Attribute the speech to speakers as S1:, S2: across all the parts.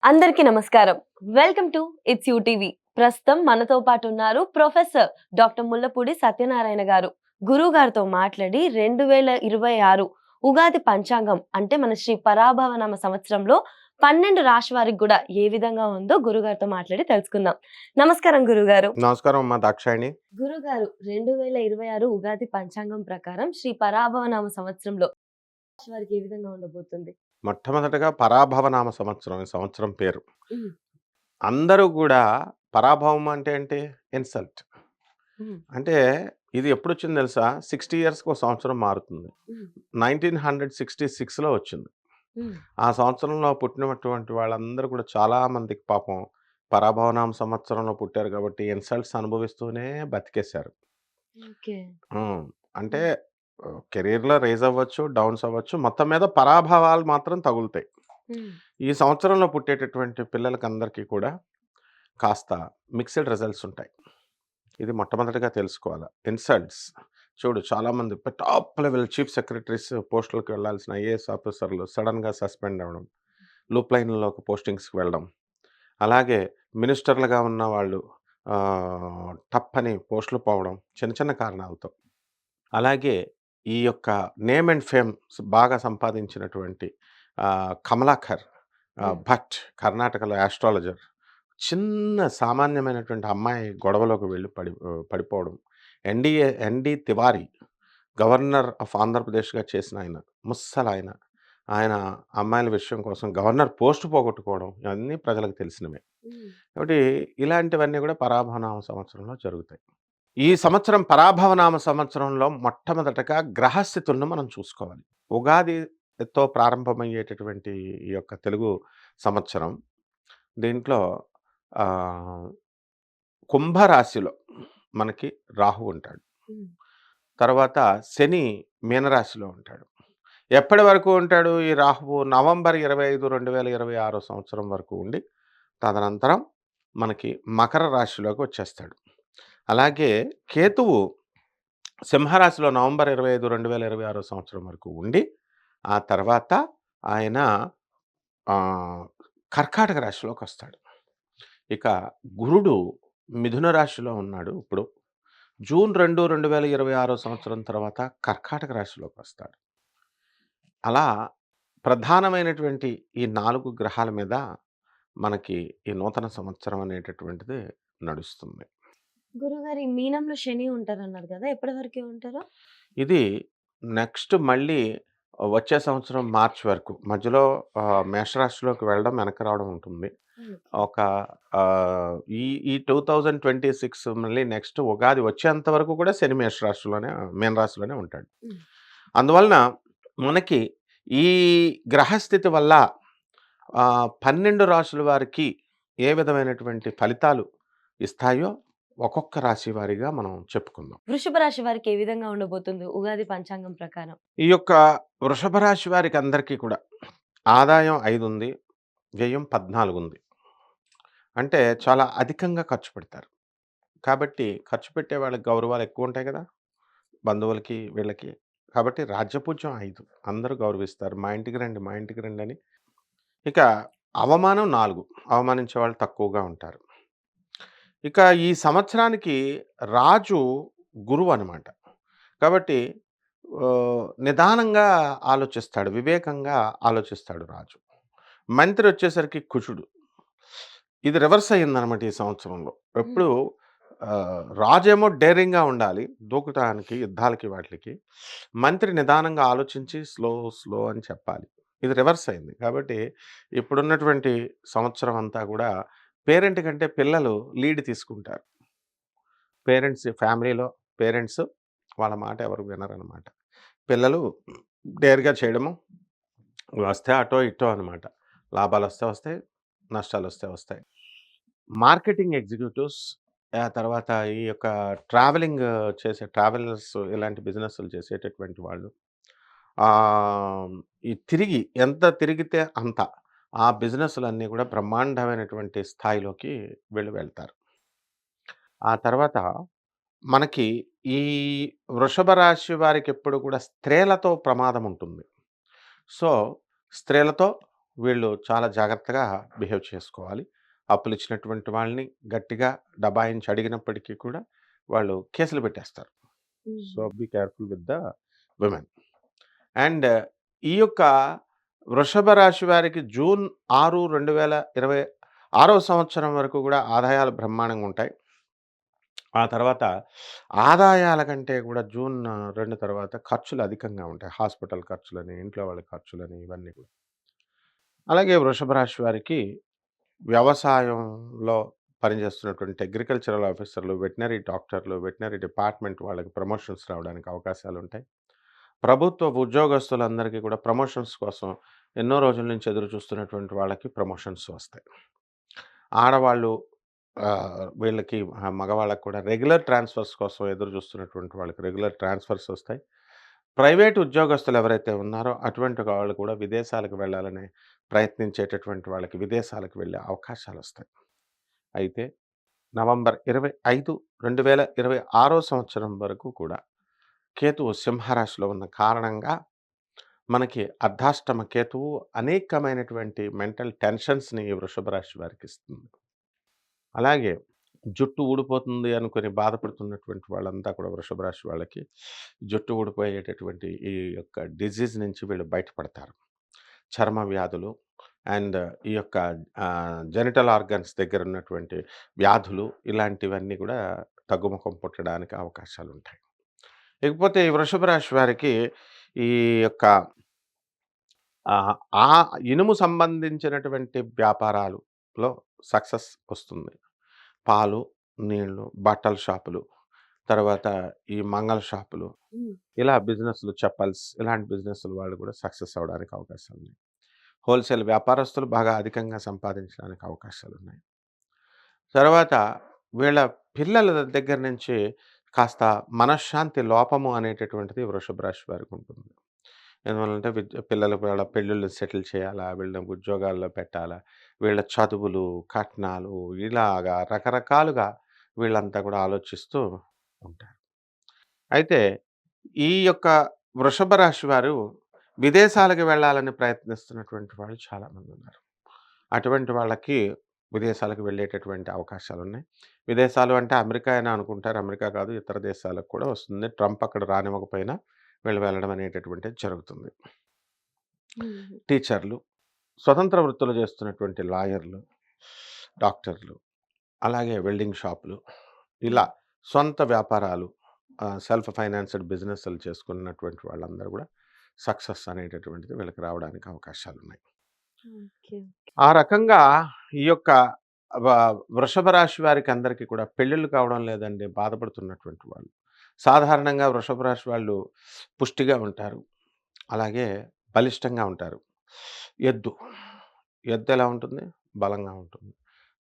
S1: అందరికీ నమస్కారం. Welcome to it's you TV. ప్రస్తుతం మనతో పాటు ఉన్నారు ప్రొఫెసర్ డాక్టర్ ముల్లపూడి సత్యనారాయణ గారు. గురువు గారితో మాట్లాడి 2026 ఉగాది పంచాంగం అంటే మన శ్రీ పరాభవనామ సంవత్సరంలో 12 రాశి వారికి గూడా ఏ విధంగా ఉందో గురుగారితో మాట్లాడి తెలుసుకుందాం. నమస్కారం గురుగారు.
S2: నమస్కారం అమ్మా దాక్షాయణి.
S1: గురుగారు 2026 ఉగాది పంచాంగం ప్రకారం శ్రీ పరాభవనామ సంవత్సరంలో రాశి వారికి ఏ విధంగా ఉండబోతుంది?
S2: మొట్టమొదటగా పరాభవనామ సంవత్సరం ఈ సంవత్సరం పేరు.
S1: హ్మ్.
S2: అందరూ గూడా పరాభవం అంటే ఏంటి? ఇన్సల్ట్.
S1: హ్మ్.
S2: అంటే ఇది ఎప్పుడొచ్చింది తెలుసా? 60 ఇయర్స్‌కి ఒక సంవత్సరం మారుతుంది.
S1: హ్మ్.
S2: 1966లో వచ్చింది.
S1: హ్మ్.
S2: ఆ సంవత్సరంలో పుట్టినటువంటి వాళ్ళందరూ కూడా చాలా మందికి పాపం పరాభవనామ సంవత్సరంలో పుట్టారు కాబట్టి ఇన్సల్ట్స్ అనుభవిస్తూనే బతికేశారు.
S1: ఓకే.
S2: హ్మ్. అంటే
S1: హ్మ్.
S2: కెరియర్‌లో రైజ్ అవ్వచ్చు, డౌన్స్ అవ్వచ్చు. మొత్తం మీద పరాభవాలు మాత్రం తగులుతాయి.
S1: హ్మ్.
S2: ఈ సంవత్సరంలో పుట్టేటటువంటి పిల్లలకందరికీ కూడా కాస్త మిక్స్డ్ రిజల్ట్స్ ఉంటాయి. ఇది మొట్టమొదటిగా తెలుసుకోవాల. ఇన్సల్ట్స్ చూడు చాలామంది టాప్ లెవెల్ చీఫ్ సెక్రటరీస్ పోస్టులకి వెళ్ళాల్సిన ఐఏఎస్ ఆఫీసర్‌లు సడెన్‌గా సస్పెండ్ అవ్వడం. లూప్ లైన్‌లోకి పోస్టింగ్స్‌కి వెళ్ళడం. అలాగే మినిస్టర్‌లుగా ఉన్న వాళ్ళు టప్పని పోస్టులు పోవడం చిన్న చిన్న కారణాలతో. అలాగే ఈ యొక్క నేమ్ అండ్ ఫేమ్ బాగా సంపాదించినటువంటి 'కమలాకర్'
S1: హ్మ్.
S2: భట్ కర్ణాటకలో యాస్ట్రాలజర్. చిన్న సామాన్యమైనటువంటి అమ్మాయి గొడవలోకి వెళ్లి పడిపోవడం. ఎన్‌డీ తివారీ గవర్నర్ ఆఫ్ ఆంధ్రప్రదేశ్‌గా చేసిన ఆయన. ముస్సలాయన. ఆయన అమ్మాయిల విషయం కోసం గవర్నర్ పోస్ట్ పోగొట్టుకోవడం ఇవన్నీ ప్రజలకు తెలిసినవే.
S1: హ్మ్.
S2: కాబట్టి ఇలాంటివన్నీ కూడా పరాభవనామ సంవత్సరంలో జరుగుతాయి. ఈ సంవత్సరం పరాభవనామ సంవత్సరంలో మొట్టమొదటగా గ్రహస్థితులను మనం చూసుకోవాలి. ఉగాదితో ప్రారంభమయ్యేటటువంటి ఈ యొక్క తెలుగు సంవత్సరం దీంట్లో ఆహ్, కుంభరాశిలో మనకి రాహువు ఉంటాడు.
S1: హ్మ్.
S2: తర్వాత శని మీనరాశిలో ఉంటాడు. ఎప్పటి వరకు ఉంటాడు ఈ రాహువు? నవంబర్ 25, 2026 సంవత్సరం వరకు ఉండి, తదనంతరం మనకి మకర రాశిలోకి వచ్చేస్తాడు. అలాగే కేతువు సింహరాశిలో నవంబర్ 25, 2026 సంవత్సరం వరకు ఉండి, ఆ తర్వాత ఆయన ఆహ్, కర్కాటక రాశిలోకొస్తాడు. ఇక గురుడు మిథున రాశిలో ఉన్నాడు ఇప్పుడు. జూన్ 2, 2026 సంవత్సరం తర్వాత కర్కాటక రాశిలోకొస్తాడు. అలా ప్రధానమైనటువంటి ఈ 4 గ్రహాల మీద మనకి ఈ నూతన సంవత్సరం అనేటటువంటిది నడుస్తుంది.
S1: గురుగారు ఈ మీనంలో శని ఉంటారన్నారు గదా! ఎప్పటి వరకి ఉంటారు?
S2: ఇది నెక్స్ట్ మళ్ళీ వచ్చే సంవత్సరం మార్చ్ వరకు మధ్యలో మేషరాశిలోకి వెళ్ళడం, వెనక్కి రావడం ఉంటుంది.
S1: ఓకే.
S2: ఒక ఈ ఈ 2026 మళ్ళీ నెక్స్ట్ ఉగాది వచ్చేంత వరకు కూడా శని మీన రాశిలోనే ఉంటాడు.
S1: హ్మ్.
S2: అందువలన మనకి ఈ గ్రహస్థితి వల్ల 12 రాశుల వారికి ఏ విధమైనటువంటి ఫలితాలు ఇస్తాయో ఒక్కొక్క రాశి వారీగా మనం చెప్పుకుందాం.
S1: వృషభ రాశి వారికి ఏ విధంగా ఉండబోతుంది ఉగాది పంచాంగం ప్రకారం?
S2: ఈ యొక్క వృషభ రాశి వారికి అందరికీ కూడా ఆదాయం 5 ఉంది. వ్యయం 14 ఉంది. అంటే చాలా అధికంగా ఖర్చు పెడతారు. కాబట్టి ఖర్చు పెట్టే వాళ్ళకి గౌరవాలు ఎక్కువుంటాయి గదా! బంధువులకి వీళ్ళకి. కాబట్టి రాజ్యపూజ్యం 5 అందరూ గౌరవిస్తారు. మా ఇంటికి రండి, మా ఇంటికి రండని. ఇక అవమానం 4 అవమానించే వాళ్ళు తక్కువగా ఉంటారు. ఇక ఈ సంవత్సరానికి రాజు గురువనమాట. కాబట్టి నిదానంగా ఆలోచిస్తాడు. వివేకంగా ఆలోచిస్తాడు రాజు. మంత్రి వచ్చేసరికి కుజుడు. ఇది రివర్స్ అయిందనమాట ఈ సంవత్సరంలో.
S1: హ్మ్.
S2: ఎప్పుడు రాజేమో డేరింగ్‌గా ఉండాలి. దూకటానికి, యుద్ధాలకి వాటిలకి. మంత్రి నిదానంగా ఆలోచించి స్లో అని చెప్పాలి. ఇది రివర్స్ అయింది. కాబట్టి ఇప్పుడున్నటువంటి సంవత్సరం అంతా కూడా పేరెంట్ కంటే పిల్లలు లీడ్ తీసుకుంటారు. ఫ్యామిలీలో పేరెంట్స్ వాళ్ళ మాట ఎవరు వినరనమాట. పిల్లలు డేర్‌గా చేయడము, వస్తే అటో ఇటో అనమాట. లాభాలొస్తే వస్తాయి, నష్టాలొస్తే వస్తాయి. మార్కెటింగ్ ఎగ్జిక్యూటివ్స్ తర్వాత ఈ యొక్క ట్రావెలర్స్ ఇలాంటి బిజినెస్‌లు చేసేటటువంటి వాళ్ళు ఆహ్, ఈ తిరిగి ఎంత తిరిగితే అంత. ఆ బిజినెస్‌లన్నీ కూడా బ్రహ్మాండమైనటువంటి స్థాయిలోకి వెళ్తారు. ఆ తర్వాత మనకి ఈ వృషభ రాశి వారికెప్పుడు కూడా స్త్రీలతో ప్రమాదం ఉంటుంది. సో, స్త్రీలతో వీళ్ళు చాలా జాగ్రత్తగా బిహేవ్ చేసుకోవాలి. అప్పులిచ్చినటువంటి వాళ్ళని గట్టిగా దబాయించి అడిగినప్పటికీ కూడా వాళ్ళు కేసులు పెట్టేస్తారు. So,
S1: hmm.
S2: Be careful with the women. And ఈ యొక్క వృషభ రాశి వారికి జూన్ 6, 2026 సంవత్సరం వరకు కూడా ఆదాయాలు బ్రహ్మాండంగా ఉంటాయి. ఆ తర్వాత ఆదాయాల కంటే కూడా జూన్ 2 తర్వాత ఖర్చులు అధికంగా ఉంటాయి. హాస్పిటల్ ఖర్చులని, ఇంట్లో వాళ్ళ ఖర్చులని ఇవన్నీ కూడా. అలాగే వృషభ రాశి వారికి వ్యవసాయంలో పనిచేస్తున్నటువంటి అగ్రికల్చరల్ ఆఫీసర్లు, వెటనరీ డాక్టర్లు, వెటనరీ డిపార్ట్మెంట్ వాళ్ళకి ప్రమోషన్స్ రావడానికి అవకాశాలుంటాయి. ప్రభుత్వ ఉద్యోగస్తులందరికీ కూడా ప్రమోషన్స్ కోసం ఎన్నో రోజుల నుంచి ఎదురు చూస్తున్నటువంటి వాళ్ళకి ప్రమోషన్స్ వస్తాయి. ఆడవాళ్ళు వీళ్ళకి మగవాళ్ళకి కూడా రెగ్యులర్ ట్రాన్స్‌ఫర్స్ కోసం ఎదురు చూస్తున్నటువంటి వాళ్ళకి రెగ్యులర్ ట్రాన్స్‌ఫర్స్ వస్తాయి. ప్రైవేట్ ఉద్యోగస్తులు ఎవరైతే ఉన్నారో అటువంటి వాళ్ళు కూడా విదేశాలకు వెళ్ళాలని ప్రయత్నించేటటువంటి వాళ్ళకి విదేశాలకు వెళ్ళే అవకాశాలొస్తాయి. అయితే నవంబర్ 25, 2026 సంవత్సరం వరకు కూడా కేతువు సింహరాశిలో ఉన్న కారణంగా మనకి అర్ధాష్టమ కేతువు అనేకమైనటువంటి మెంటల్ టెన్షన్స్‌ని ఈ వృషభ రాశి వారికిస్తుంది. అలాగే జుట్టు ఊడిపోతుంది అనుకుని బాధపడుతున్నటువంటి వాళ్ళంతా కూడా వృషభ రాశి వాళ్ళకి జుట్టు ఊడిపోయేటటువంటి ఈ యొక్క డిసీజ్ నుంచి వీళ్ళు బయటపడతారు. చర్మ వ్యాధులు అండ్ ఈ యొక్క జెనిటల్ ఆర్గన్స్ దగ్గర ఉన్నటువంటి వ్యాధులు ఇలాంటివన్నీ కూడా తగ్గుముఖం పుట్టడానికి అవకాశాలుంటాయి. ఇకపోతే ఈ వృషభ రాశి వారికి ఈ యొక్క ఆహ్, ఆ ఇనుము సంబంధించినటువంటి వ్యాపారాలులో సక్సెస్ వస్తుంది. పాలు, నీళ్ళు, బట్టల షాపులు, తర్వాత ఈ మంగళ షాపులు,
S1: హ్మ్.
S2: ఇలా బిజినెస్‌లు చెప్పల్స్ ఇలాంటి బిజినెస్‌ల వాళ్ళు కూడా సక్సెస్ అవ్వడానికి అవకాశాలున్నాయి. హోల్‌సేల్ వ్యాపారస్తులు బాగా అధికంగా సంపాదించడానికి అవకాశాలున్నాయి. తర్వాత వీళ్ళ పిల్లల దగ్గర నుంచి కాస్త మనశ్శాంతి లోపము అనేటటువంటిది వృషభ రాశి వారికుంటుంది. ఎందువల్లంటే పిల్లలు వాళ్ళ పెళ్ళిళ్ళు సెటిల్ చేయాలా? వీళ్ళని ఉద్యోగాల్లో పెట్టాలా? వీళ్ళ చదువులు, కట్నాలు ఇలాగా రకరకాలుగా వీళ్ళంతా కూడా ఆలోచిస్తూ ఉంటారు. అయితే ఈ యొక్క వృషభ రాశి వారు విదేశాలకు వెళ్ళాలని ప్రయత్నిస్తున్నటువంటి వాళ్ళు చాలామందున్నారు. అటువంటి వాళ్ళకి విదేశాలకు వెళ్ళేటటువంటి అవకాశాలున్నాయి. విదేశాలు అంటే అమెరికా అని అనుకుంటారు. అమెరికా కాదు ఇతర దేశాలకు కూడా వస్తుంది. ట్రంప్ అక్కడ రానివ్వకపోయినా వీళ్ళు వెళ్ళడం అనేటటువంటిది జరుగుతుంది.
S1: హుహు.
S2: టీచర్లు, స్వతంత్ర వృత్తులు చేస్తున్నటువంటి లాయర్లు, డాక్టర్లు, అలాగే వెల్డింగ్ షాపులు ఇలా
S1: హ్మ్.
S2: సొంత వ్యాపారాలు సెల్ఫ్ ఫైనాన్స్డ్ బిజినెస్‌లు చేసుకున్నటువంటి వాళ్ళందరూ కూడా సక్సెస్ అనేటటువంటిది వీళ్ళకి రావడానికి అవకాశాలున్నాయి.
S1: ఓకే.
S2: ఆ రకంగా ఈ యొక్క వ వృషభ రాశి వారికి అందరికీ కూడా పెళ్ళిళ్ళు కావడం లేదండి బాధపడుతున్నటువంటి వాళ్ళు. సాధారణంగా వృషభ రాశి వాళ్ళు పుష్టిగా ఉంటారు. అలాగే బలిష్టంగా ఉంటారు. ఎద్దు. ఎద్దు ఎలా ఉంటుంది? బలంగా ఉంటుంది.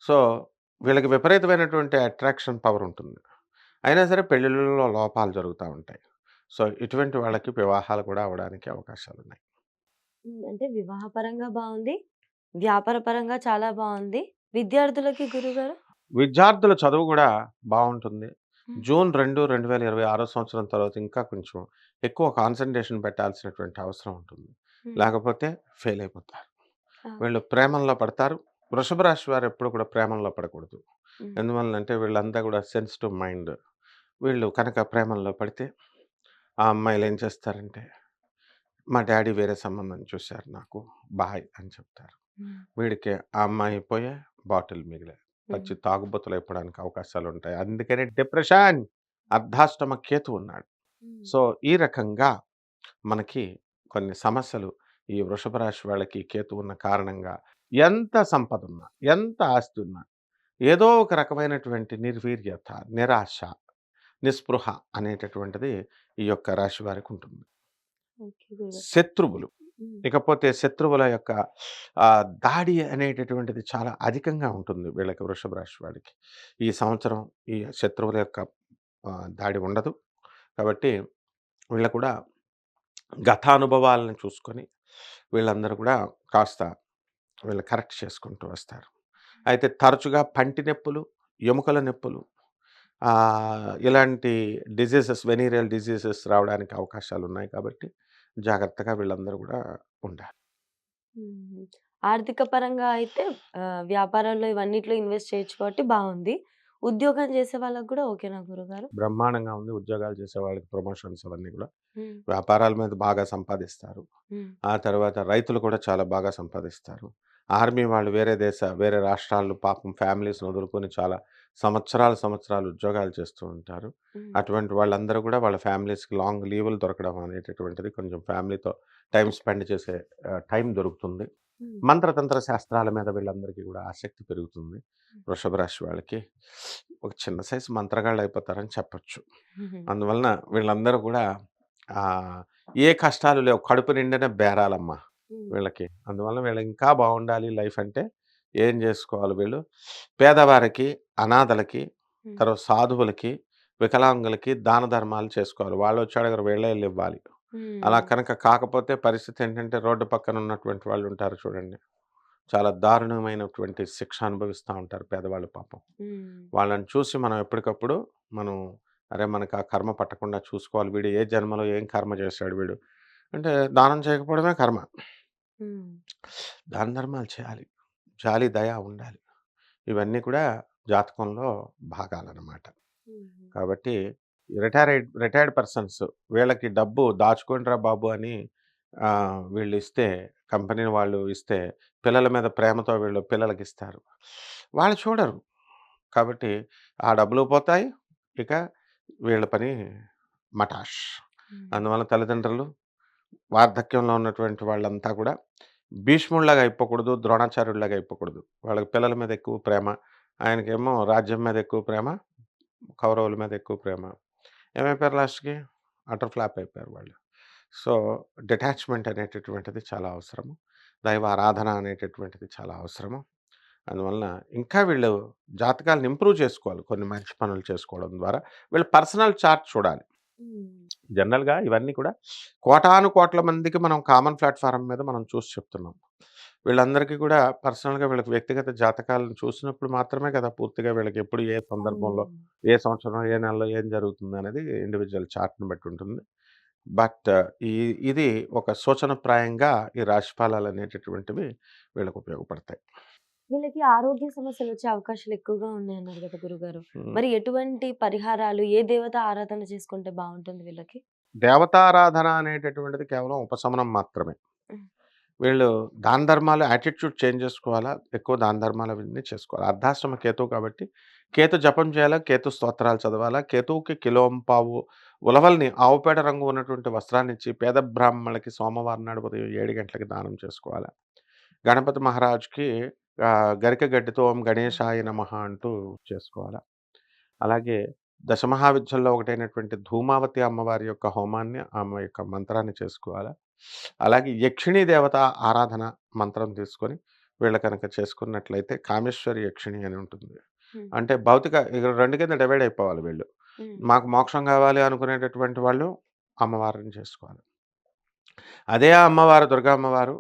S2: సో, వీళ్ళకి విపరీతమైనటువంటి అట్రాక్షన్ పవర్ ఉంటుంది. అయినా సరే పెళ్ళిళ్ళలో లోపాలు జరుగుతా ఉంటాయి. సో, ఇటువంటి వాళ్ళకి వివాహాలు కూడా అవ్వడానికి అవకాశాలున్నాయి.
S1: హ్మ్. అంటే వివాహపరంగా బావుంది. వ్యాపార పరంగా చాలా బావుంది. విద్యార్థులకి గురుగారు?
S2: విద్యార్థుల చదువు గూడా బావుంటుంది.
S1: హ్మ్.
S2: జూన్ 2, 2026 సంవత్సరం తర్వాత ఇంకా కొంచెం ఎక్కువ కాన్సంట్రేషన్ పెట్టాల్సినటువంటి అవసరం ఉంటుంది.
S1: హ్మ్.
S2: లేకపోతే ఫెయిల్ అయిపోతారు. వీళ్ళు
S1: ఓకే.
S2: ప్రేమల్లో పడతారు. వృషభ రాశి వారు ఎప్పుడు కూడా ప్రేమల్లో పడకూడదు.
S1: హ్మ్.
S2: ఎందువలనంటే వీళ్ళంతా కూడా సెన్సిటివ్ మైండ్. వీళ్ళు కనుక ప్రేమల్లో పడితే ఆ అమ్మాయిలేం చేస్తారంటే, "మా డ్యాడీ వేరే సంబంధం చూసారు నాకు. బాయ్" అని చెప్తారు.
S1: హ్మ్.
S2: వీడికి ఆ అమ్మాయి పోయే, బాటిల్ మిగిలే.
S1: హ్మ్.
S2: పచ్చి తాగుబోతులైపోవడానికి అవకాశాలుంటాయి. అందుకనే డిప్రెషన్, అర్ధాష్టమ కేతు ఉన్నాడు.
S1: హ్మ్.
S2: సో, ఈ రకంగా మనకి కొన్ని సమస్యలు ఈ వృషభ రాశి వాళ్ళకి కేతు ఉన్న కారణంగా ఎంత సంపదున్నా, ఎంత ఆస్తి ఉన్నా, ఏదో ఒక రకమైనటువంటి నిర్వీర్యత, నిరాశ, నిస్పృహ అనేటటువంటిది ఈ యొక్క రాశి వారికుంటుంది.
S1: ఓకే గురుగారు.
S2: శత్రువులు
S1: హ్మ్.
S2: ఇకపోతే శత్రువుల యొక్క దాడి అనేటటువంటిది చాలా అధికంగా ఉంటుంది వీళ్ళకి వృషభ రాశి వాళ్ళకి. ఈ సంవత్సరం ఈ శత్రువుల యొక్క దాడి ఉండదు. కాబట్టి వీళ్ళు కూడా గతానుభవాలను చూసుకొని వీళ్ళందరూ కూడా కాస్త వీళ్ళు కరెక్ట్ చేసుకుంటూ వస్తారు. అయితే తరచుగా పంటి నొప్పులు, ఎముకల నొప్పులు ఇలాంటి డిసీజెస్ వెనీరియల్ డిసీజెస్ రావడానికి అవకాశాలున్నాయి కాబట్టి జాగ్రత్తగా వీళ్ళందరూ కూడా ఉండాలి.
S1: హుహు. ఆర్థిక పరంగా అయితే వ్యాపారాల్లో ఇవన్నిట్లో ఇన్వెస్ట్ చేయొచ్చు కాబట్టి బావుంది. ఉద్యోగం చేసే వాళ్ళకి గూడా ఓకేనా గురుగారు?
S2: బ్రహ్మాండంగా ఉంది. ఉద్యోగాలు చేసే వాళ్ళకి ప్రమోషన్స్ అవన్నీ గూడా.
S1: హ్మ్.
S2: వ్యాపారాల మీద బాగా సంపాదిస్తారు.
S1: హ్మ్.
S2: ఆ తర్వాత రైతులు కూడా చాలా బాగా సంపాదిస్తారు. ఆర్మీ వాళ్ళు వేరే రాష్ట్రాల్లో పాపం ఫ్యామిలీస్‌ని వదులుకొని చాలా సంవత్సరాలు ఉద్యోగాలు చేస్తూ ఉంటారు.
S1: హ్మ్.
S2: అటువంటి వాళ్ళందరూ గూడా వాళ్ళ ఫ్యామిలీస్‌కి లాంగ్ లీవులు దొరకడం అనేటటువంటిది కొంచెం ఫ్యామిలీతో టైమ్ స్పెండ్ చేసే టైం దొరుకుతుంది.
S1: హ్మ్.
S2: మంత్రతంత్ర శాస్త్రాల మీద వీళ్ళందరికీ గూడా ఆసక్తి పెరుగుతుంది. వృషభ రాశి వాళ్ళకి ఒక చిన్న సైజు మంత్రగాళ్ళయిపోతారని చెప్పొచ్చు.
S1: హుహు.
S2: అందువలన వీళ్ళందరూ గూడా ఆహ్, ఏ కష్టాలు లేవు. కడుపు నిండిన బేరాలమ్మ
S1: హ్మ్.
S2: వీళ్ళకి. అందువలన వీళ్ళు ఇంకా బావుండాలి లైఫ్ అంటే ఏం జేసుకోవాలి వీళ్ళు? పేదవారికి, అనాథలకి,
S1: హ్మ్.
S2: తర్వాత సాధువులకి, వికలాంగులకి దాన ధర్మాలు చేసుకోవాలి. వాళ్ళొచ్చి అడగరు వీళ్ళే ఎళ్లి ఇవ్వాలి. అలా
S1: హ్మ్.
S2: కనుక కాకపోతే పరిస్థితేంటంటే రోడ్డు పక్కన ఉన్నటువంటి వాళ్ళుంటారు చూడండి. చాలా దారుణమైనటువంటి శిక్ష అనుభవిస్తా ఉంటారు పేదవాళ్ళు పాపం.
S1: హ్మ్.
S2: వాళ్ళని చూసి మనం ఎప్పటికప్పుడు మనం అరే! మనకు ఆ కర్మ పట్టకుండా చూసుకోవాలి. వీడు ఏ జన్మలో ఏం కర్మ చేశాడు వీడు. అంటే దానం చేయకపోవడమే కర్మ.
S1: హ్మ్.
S2: దాన ధర్మాలు చేయాలి. జాలి, దయ ఉండాలి. ఇవన్నీ కూడా జాతకంలో భాగాలనమాట.
S1: హుహు.
S2: కాబట్టి రిటైర్డ్ పర్సన్స్ వీళ్ళకి డబ్బు దాచుకోండిరా బాబు అని వీళ్ళిస్తే కంపెనీ వాళ్ళు ఇస్తే పిల్లల మీద ప్రేమతో వీళ్ళు పిల్లలకిస్తారు. వాళ్ళు చూడరు. కాబట్టి ఆ డబ్బులు పోతాయి. ఇక వీళ్ళ పని మటాష్.
S1: హ్మ్.
S2: అందువల్ల తల్లిదండ్రులు వార్ధక్యంలో ఉన్నటువంటి వాళ్ళంతా కూడా భీష్ముడిలాగా అయిపోకూడదు. ద్రోణాచార్యుడిలాగా అయిపోకూడదు. వాళ్ళకి పిల్లల మీద ఎక్కువ ప్రేమ. ఆయనకేమో రాజ్యం మీద ఎక్కువ ప్రేమ. కౌరవుల మీద ఎక్కువ ప్రేమ. ఏమైపోయారు లాస్ట్‌కి? అటర్ ఫ్లాప్ అయిపోయారు వాళ్ళు. సో, డిటాచ్‌మెంట్ అనేటటువంటిది చాలా అవసరము. దైవ ఆరాధన అనేటటువంటిది చాలా అవసరము. అందువలన ఇంకా వీళ్ళు జాతకాలను ఇంప్రూవ్ చేసుకోవాలి. కొన్ని మంచి పనులు చేసుకోవడం ద్వారా. వీళ్ళ పర్సనల్ చార్ట్ చూడాలి.
S1: హ్మ్.
S2: జనరల్‌గా ఇవన్నీ కూడా కోటాను కోట్ల మందికి మనం కామన్ ప్లాట్‌ఫార్మ్ మీద మనం చూసి చెప్తున్నాం. వీళ్ళందరికీ కూడా పర్సనల్‌గా వీళ్ళకి వ్యక్తిగత జాతకాలను చూసినప్పుడు మాత్రమే కదా పూర్తిగా వీళ్ళకి ఎప్పుడు ఏ సందర్భంలో,
S1: అవును.
S2: ఏ సంవత్సరం, ఏ నెలలో ఏం జరుగుతుందనేది ఇండివిడ్యువల్ చార్ట్‌ని బట్టి ఉంటుంది. బట్ ఈ ఇది ఒక సూచనప్రాయంగా ఈ రాశి ఫలాలనేటటువంటివి వీళ్ళకి ఉపయోగపడతాయి.
S1: వీళ్ళకి ఆరోగ్య సమస్యలొచ్చే అవకాశాలు ఎక్కువగా ఉన్నాయన్నారు గదా గురుగారు.
S2: హ్మ్.
S1: మరి ఎటువంటి పరిహారాలు, ఏ దేవత ఆరాధన చేసుకుంటే బావుంటుంది వీళ్ళకి?
S2: దేవతారాధన అనేటటువంటిది కేవలం ఉపశమనం మాత్రమే.
S1: హ్మ్.
S2: వీళ్ళు దాన ధర్మాలు యాటిట్యూడ్ చేంజ్ చేసుకోవాలా. ఎక్కువ దాన ధర్మాలు అవన్నీ చేసుకోవాలి. అర్ధాష్టమ కేతువు కాబట్టి కేతు జపం చేయాలా, కేతు స్తోత్రాలు చదవాలా. కేతువుకి కిలోంపావు ఉలవల్ని ఆవు పేడ రంగు ఉన్నటువంటి వస్త్రాన్నిచ్చి పేద బ్రాహ్మణులకి సోమవారం నాడు ఉదయం 7 గంటలకి దానం చేసుకోవాలా. గణపతి మహారాజ్‌కి గరిక గడ్డితో ఓం గణేశాయ నమః అంటూ చేసుకోవాలా. అలాగే దశమహావిద్యల్లో ఒకటైనటువంటి ధూమావతి అమ్మవారి యొక్క హోమాన్ని, ఆమె యొక్క మంత్రాన్ని చేసుకోవాలా. అలాగే యక్షిణీ దేవత ఆరాధన మంత్రం తీసుకొని వీళ్ళు కనుక చేసుకున్నట్లయితే కామేశ్వరి యక్షిణి అని ఉంటుంది.
S1: హ్మ్.
S2: అంటే భౌతిక ఇక 2 కింద డివైడ్ అయిపోవాలి వీళ్ళు.
S1: హ్మ్.
S2: మాకు మోక్షం కావాలి అనుకునేటటువంటి వాళ్ళు అమ్మవారిని చేసుకోవాలి. అదే అమ్మవారు దుర్గా అమ్మవారు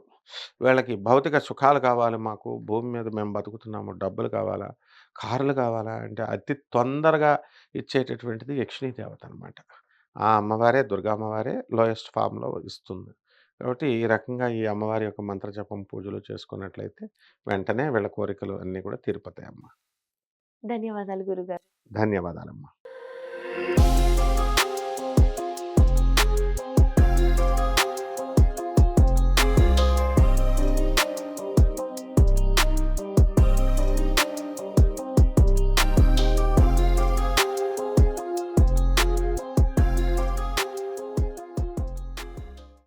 S2: వీళ్ళకి భౌతిక సుఖాలు కావాలి మాకు, భూమి మీద మేము బతుకుతున్నాము, డబ్బులు కావాలా, కార్లు కావాలా అంటే అతి తొందరగా ఇచ్చేటటువంటిది యక్షిణీ దేవత అనమాట. ఆ అమ్మవారే దుర్గా అమ్మవారే లోయెస్ట్ ఫార్మ్‌లో ఇస్తుంది. కాబట్టి ఈ రకంగా ఈ అమ్మవారి యొక్క మంత్ర జపం, పూజలు చేసుకున్నట్లయితే వెంటనే వీళ్ళ కోరికలు అన్నీ కూడా తీరిపోతాయమ్మ.
S1: ధన్యవాదాలు గురుగారు.
S2: ధన్యవాదాలమ్మ.